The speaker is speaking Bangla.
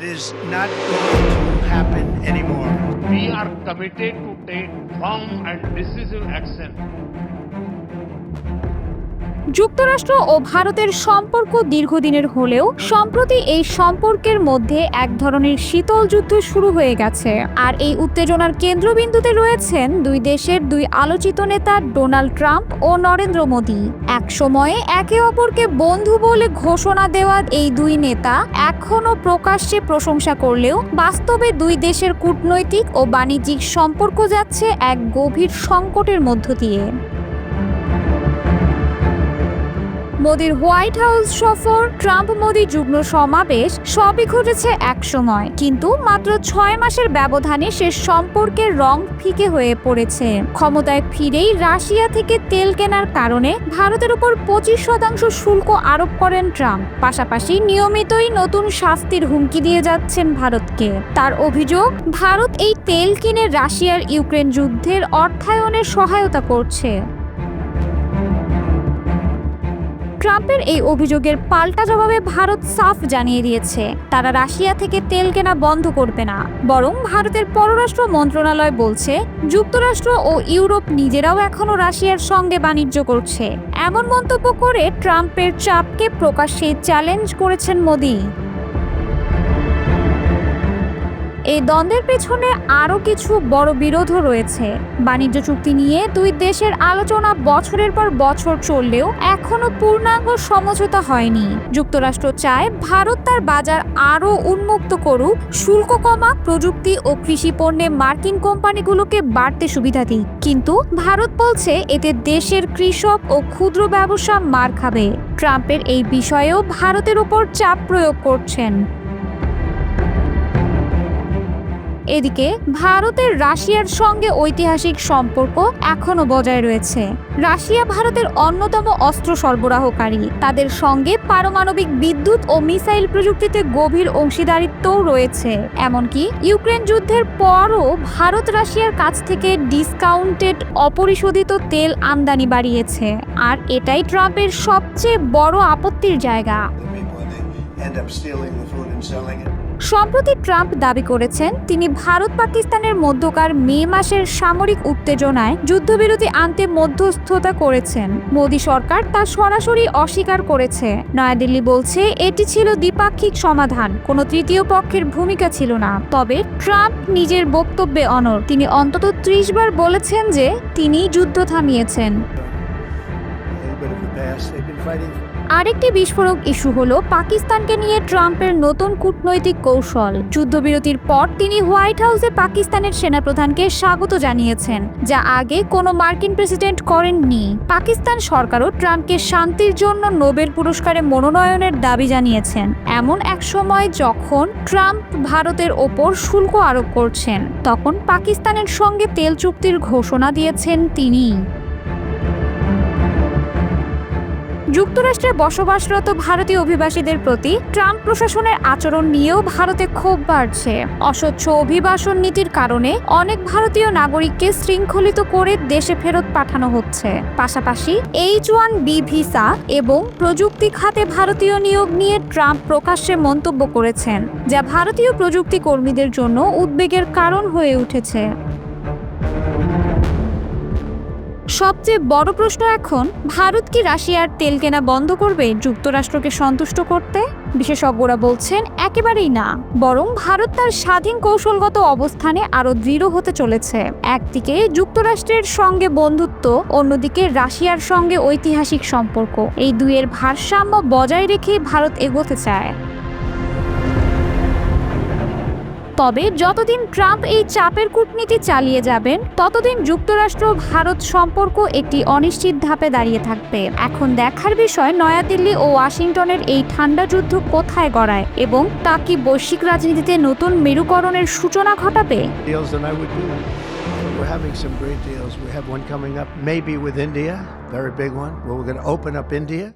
It is not going to happen anymore. We are committed to take firm and decisive action. যুক্তরাষ্ট্র ও ভারতের সম্পর্ক দীর্ঘদিনের হলেও সম্প্রতি এই সম্পর্কের মধ্যে এক ধরনের শীতল যুদ্ধ শুরু হয়ে গেছে। আর এই উত্তেজনার কেন্দ্রবিন্দুতে রয়েছেন দুই দেশের দুই আলোচিত নেতা ডোনাল্ড ট্রাম্প ও নরেন্দ্র মোদী। এক সময়ে একে অপরকে বন্ধু বলে ঘোষণা দেওয়া এই দুই নেতা এখনও প্রকাশ্যে প্রশংসা করলেও বাস্তবে দুই দেশের কূটনৈতিক ও বাণিজ্যিক সম্পর্ক যাচ্ছে এক গভীর সংকটের মধ্য দিয়ে। মোদির হোয়াইট হাউস সফর, ট্রাম্প মোদি যুগ্ম সমাবেশ সবই ঘটেছে এক সময়, কিন্তু মাত্র 6 মাসের ব্যবধানে সে সম্পর্কের রং ফিকে হয়ে পড়েছে। ক্ষমতায় ফিরেই রাশিয়া থেকে তেল কেনার কারণে ভারতের উপর 25% শুল্ক আরোপ করেন ট্রাম্প। পাশাপাশি নিয়মিতই নতুন শাস্তির হুমকি দিয়ে যাচ্ছেন ভারতকে। তার অভিযোগ, ভারত এই তেল কিনে রাশিয়ার ইউক্রেন যুদ্ধের অর্থায়নে সহায়তা করছে। ট্রাম্পের এই অভিযোগের পাল্টা জবাবে ভারত সাফ জানিয়ে দিয়েছে তারা রাশিয়া থেকে তেল কেনা বন্ধ করবে না। বরং ভারতের পররাষ্ট্র মন্ত্রণালয় বলছে যুক্তরাষ্ট্র ও ইউরোপ নিজেরাও এখনো রাশিয়ার সঙ্গে বাণিজ্য করছে। এমন মন্তব্য করে ট্রাম্পের চাপকে প্রকাশ্যে চ্যালেঞ্জ করেছেন মোদি। এই দ্বন্দ্বের পেছনে আরও কিছু বড় বিরোধও রয়েছে। বাণিজ্য চুক্তি নিয়ে দুই দেশের আলোচনা বছরের পর বছর চললেও এখনো পূর্ণাঙ্গ সমঝোতা হয়নি। যুক্তরাষ্ট্র চায় ভারত তার বাজার আরও উন্মুক্ত করুক, শুল্ক কমা, প্রযুক্তি ও কৃষি পণ্যে মার্কিন কোম্পানিগুলোকে বাড়তে সুবিধা দিক। কিন্তু ভারত বলছে এতে দেশের কৃষক ও ক্ষুদ্র ব্যবসা মার খাবে। ট্রাম্পের এই বিষয়েও ভারতের উপর চাপ প্রয়োগ করছেন। এদিকে ভারতের রাশিয়ার সঙ্গে ঐতিহাসিক সম্পর্ক এখনো বজায় রয়েছে। রাশিয়া ভারতের অন্যতম অস্ত্র সরবরাহকারী। তাদের সঙ্গে পারমাণবিক বিদ্যুৎ ও মিসাইল প্রযুক্তিতে গভীর অংশীদারিত্বও রয়েছে। এমনকি ইউক্রেন যুদ্ধের পরও ভারত রাশিয়ার কাছ থেকে ডিসকাউন্টেড অপরিশোধিত তেল আমদানি বাড়িয়েছে। আর এটাই ট্রাম্পের সবচেয়ে বড় আপত্তির জায়গা। সম্প্রতি ট্রাম্প দাবি করেছেন তিনি ভারত পাকিস্তানের মধ্যকার মে মাসের সামরিক উত্তেজনায় যুদ্ধবিরতি আনতে মধ্যস্থতা করেছেন। মোদি সরকার তা সরাসরি অস্বীকার করেছে। নয়াদিল্লি বলছে এটি ছিল দ্বিপাক্ষিক সমাধান, কোনো তৃতীয় পক্ষের ভূমিকা ছিল না। তবে ট্রাম্প নিজের বক্তব্যে অনড়। তিনি অন্তত 30 বার বলেছেন যে তিনি যুদ্ধ থামিয়েছেন। আরেকটি বিস্ফোরক ইস্যু হলো পাকিস্তানকে নিয়ে ট্রাম্পের নতুন কূটনৈতিক কৌশল। যুদ্ধবিরতির পর তিনি হোয়াইট হাউসে পাকিস্তানের সেনাপ্রধানকে স্বাগত জানিয়েছেন, যা আগে কোনো মার্কিন প্রেসিডেন্ট করেননি। পাকিস্তান সরকারও ট্রাম্পকে শান্তির জন্য নোবেল পুরস্কারে মনোনয়নের দাবি জানিয়েছেন। এমন এক সময় যখন ট্রাম্প ভারতের ওপর শুল্ক আরোপ করছেন, তখন পাকিস্তানের সঙ্গে তেল চুক্তির ঘোষণা দিয়েছেন তিনি। যুক্তরাষ্ট্রে বসবাসরত ভারতীয় অভিবাসীদের প্রতি ট্রাম্প প্রশাসনের আচরণ নিয়েও ভারতে ক্ষোভ বাড়ছে। অস্বচ্ছ অভিবাসন নীতির কারণে অনেক ভারতীয় নাগরিককে শৃঙ্খলিত করে দেশে ফেরত পাঠানো হচ্ছে। পাশাপাশি H-1B ভিসা এবং প্রযুক্তি খাতে ভারতীয় নিয়োগ নিয়ে ট্রাম্প প্রকাশ্যে মন্তব্য করেছেন, যা ভারতীয় প্রযুক্তি কর্মীদের জন্য উদ্বেগের কারণ হয়ে উঠেছে। সবচেয়ে বড় প্রশ্ন এখন, ভারত কি রাশিয়ার তেল কেনা বন্ধ করবে যুক্তরাষ্ট্রকে সন্তুষ্ট করতে? বিশেষজ্ঞরা বলছেন একেবারেই না, বরং ভারত তার স্বাধীন কৌশলগত অবস্থানে আরো দৃঢ় হতে চলেছে। একদিকে যুক্তরাষ্ট্রের সঙ্গে বন্ধুত্ব, অন্যদিকে রাশিয়ার সঙ্গে ঐতিহাসিক সম্পর্ক। এই দুইয়ের ভারসাম্য বজায় রেখে ভারত এগোতে চায়। তবে যতদিন ট্রাম্প এই চাপের কূটনীতি চালিয়ে যাবেন, ততদিন যুক্তরাষ্ট্র ভারত সম্পর্ক একটি অনিশ্চিত ধাপে দাঁড়িয়ে থাকবে। এখন দেখার বিষয় নয়াদিল্লি ও ওয়াশিংটনের এই ঠান্ডা যুদ্ধ কোথায় গড়ায় এবং তা কি বৈশ্বিক রাজনীতিতে নতুন মেরুকরণের সূচনা ঘটাবে। We're having some great deals. We have one coming up, maybe with India, very big one, where we're going to open up India.